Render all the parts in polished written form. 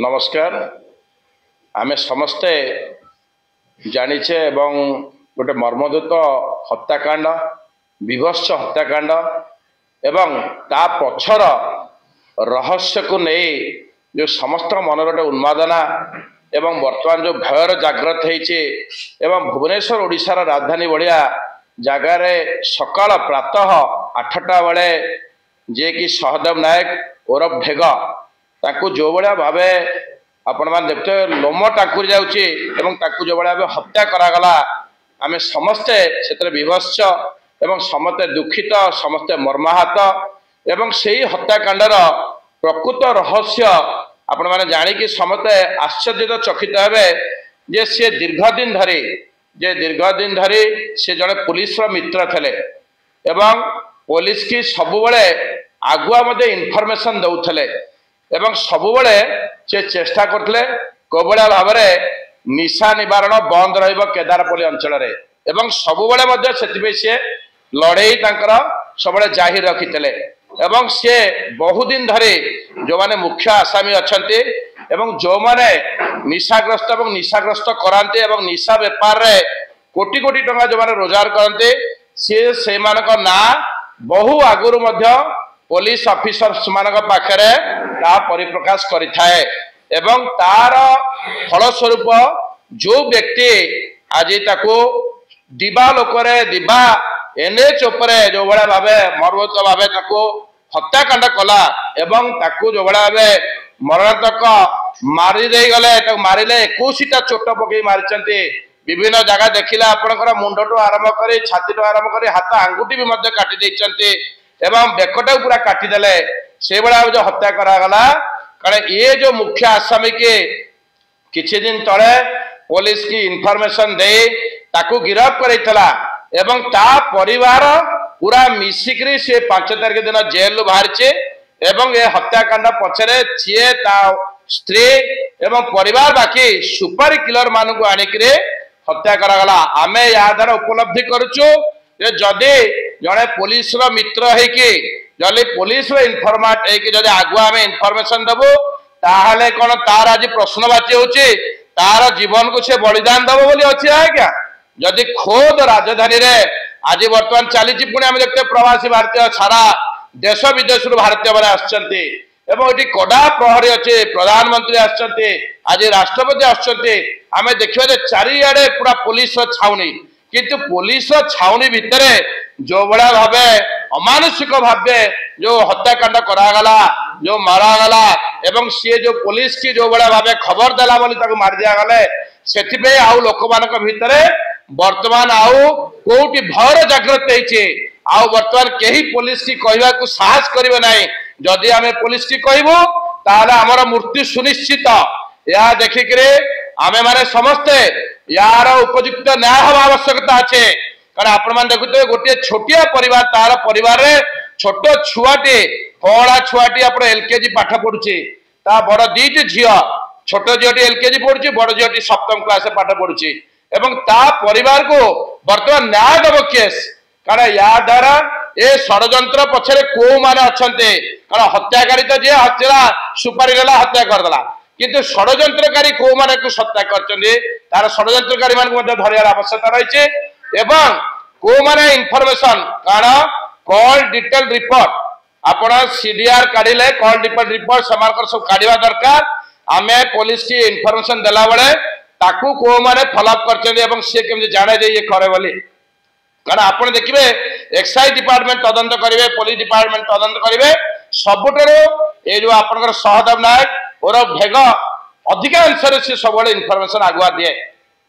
नमस्कार। आमे समस्ते जानिछे एवं गोटे मर्मदूत हत्याकांड विभत्स हत्याकांड एवं ता पछर रहस्य को नहीं जो समस्त मन गोटे उन्मादना एवं वर्तमान जो भयर जागृत होइछे एवं भुवनेश्वर ओडिशार राजधानी भलिया जगार सकाल प्रातः 8टा बेले जे कि सहदेव नायक ओरफ ढेग ताकू जो भाया भाव आपण मैंने देखते लोम टाकुरी जाऊँगी जो भाया भाव हत्या करागला आम समस्ते से विभत्स एवं समस्ते दुखित समस्ते मर्माहत एवं से ही हत्याकांडर प्रकृत रहस्य आपण मैंने जाणिकी समस्ते आश्चर्यचकित हे जे सी दीर्घ दिन धरी से जड़े पुलिस मित्र थे एवं पुलिस की सबुबले आगुआ इनफर्मेशन दौले एवं सबुबले से चेष्टा करते कोभलिया भाव निशा निवारण बंद रेदारपल्ली अंचल एवं सबुबले से लड़े सब जाहिर रखी एवं सी बहुदिन धरी जो माने मुख्य आसामी अच्छा एवं जो माने निशाग्रस्त एवं निशाग्रस्त कराते एवं निशा बेपार रे कोटी कोटी टंका जो माने रोजगार करते से ना बहु आगुरु पुलिस ऑफिसर्स मानक पाखरे ता परिप्रकाश करिथाए एवं तार फलस्वरूप जो व्यक्ति आज ताको दिबा लोकरे दिबा एनएच उपरे जो बड़ा भावे मर्मत भावे ताको हत्याकांड कला एवं ताको जो बड़ा भावे मरणांतक मारी दे गले ताको मारिले 21टा चोट पकई मारिचंती विभिन्न जगह देखिला आपनकर मुंडटो आरंभ करी छातीटो आरंभ करी हाथ आंगुठी भी मध्य काटी देचंती एवं बेकटा पूरा काटिदेले से बड़ा जो हत्या करागला कारण ये जो मुख्य आसामी के किछि दिन तले पुलिस की इनफॉरमेशन दे ताकू गिरफ्त करैतला एवं ता परिवार पूरा मिसिकरी से 5 तारिख दिन जेल बाहर एवं ये हत्याकांड पछरे छे ता स्त्री एवं परिवार बाकी सुपारी किलर मानू आनिकरे हत्या करागला आमे या द्वारा उपलब्धि करूछु जे जदि जड़े पुलिस मित्र है कि जदि पुलिस इनफॉर्मेट है कि जदि आगुआ आम इनफॉरमेशन देबू ताहले कौन तार आज प्रश्नवाची होची तार जीवन को से बलिदान देव बोली अच्छी है क्या जदि खोद राजधानी रे आज बर्तमान चली पुणी आम देखते प्रवासी भारतीय सारा देश विदेश भारतीय मैंने आसछंती एवं ये कड़ा प्रहरी अच्छे प्रधानमंत्री आसछंती आज राष्ट्रपति आसछंती आम देखिए चारिआडे पूरा पुलिस छाउनी किंतु पुलिस छाउनी भितर जो बड़ा भावे अमानुषिक भावे जो हत्याकांड करागला जो मारागला एवं सी जो पुलिस की जो बड़ा भावे खबर देला बोली मार दिया गले से आउ लोक मान भितर वर्तमान आउ कोटी भयर जागृत आउ वर्तमान कहीं पुलिस की कहवा को साहस करेंगे ना जदि आम पुलिस की कहबू ताहले आमर मृत्यु सुनिश्चित या देखिक आमे माने समस्ते यार उपयुक्त न्याय हवा आवश्यकता अच्छे कारण आपण मान देखुते गोटे छोटिया परिवार तार परिवार रे छोट छुआटे कला छुआटी आप एलकेजी पाठ पढ़ुचे ता बड़ दीटी झील छोट झीटी एलकेजी पढ़ुची बड़ झीटी सप्तम क्लास पाठ पढ़ुची एवं ता परिवार को वर्तमान न्याय देव केस कारण या द्वारा ए षड्यंत्र पछरे को माने अछंते कारण हत्याकारी तो जे हत्या सुपारी देला हत्या करदेला किंतु षड्यंत्रकारी को माने को हत्या करचंदे तार षड्यंत्रकारी मान को धरियार आवश्यकता रहिছে एवं को माने इनफॉरमेशन कारण कॉल डिटेल रिपोर्ट आपण सीडीआर काढिले कॉल डिटेल रिपोर्ट समारकर सब काढिबा दरकार आमे पुलिस की इनफॉरमेशन देला बेले ताकू को माने फॉलोअप करचंदे एवं से केमजे जाने जे ये करे बोली कारण आपण देखिबे एक्साइज डिपार्टमेंट तदंत करिवे पुलिस डिपार्टमेंट तदंत करिवे सबुटरो ए जो आपनकर सहदेव नायक और भेग अधिकांश से सब इनफॉरमेशन आगुआ दिए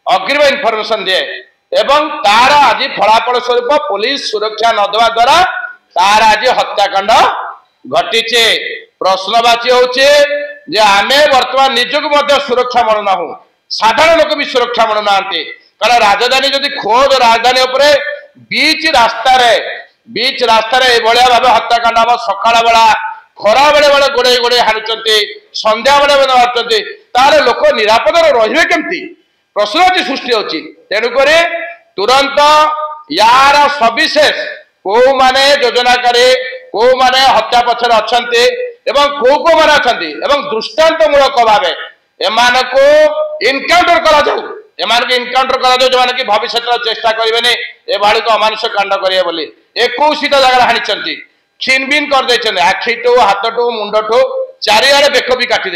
अग्रिम इनफॉरमेशन दिए एवं तार आज फलाफल स्वरूप पुलिस सुरक्षा नदवा द्वारा तार आज हत्याकांड घटी प्रश्नवाची होचे जे आमे वर्तमान निजक सुरक्षा मनुना हूँ साधारण लोक भी सुरक्षा मनुना कारण राजधानी जदि खोद राजधानी उपरे बीच रास्तार भाया भाव हत्याकांड हम सकाल बेला खरा बेले बेले गोड़े गोड़े हाणुचंती संध्या बेले बेले हाणुचंती तार लोक निरापद रहिबे केमती प्रश्न सृष्टि होची तेणुक तुरंत यार सविशेष को माने योजनाकारी को माने हत्या पछरे अछंती एवं को मैंने अच्छा दृष्टान्तमूलक भाव एम को इनकाउंटर करा इनकाउंटर करा जो मैंने भविष्य चेष्टा करेंगे ए भाई को अमानुष कांड करेंगे बोली 21 जगह हाणी छिनबिन कर आखिठू हाथठू मुंडठू चारिआडे बेक भी काटी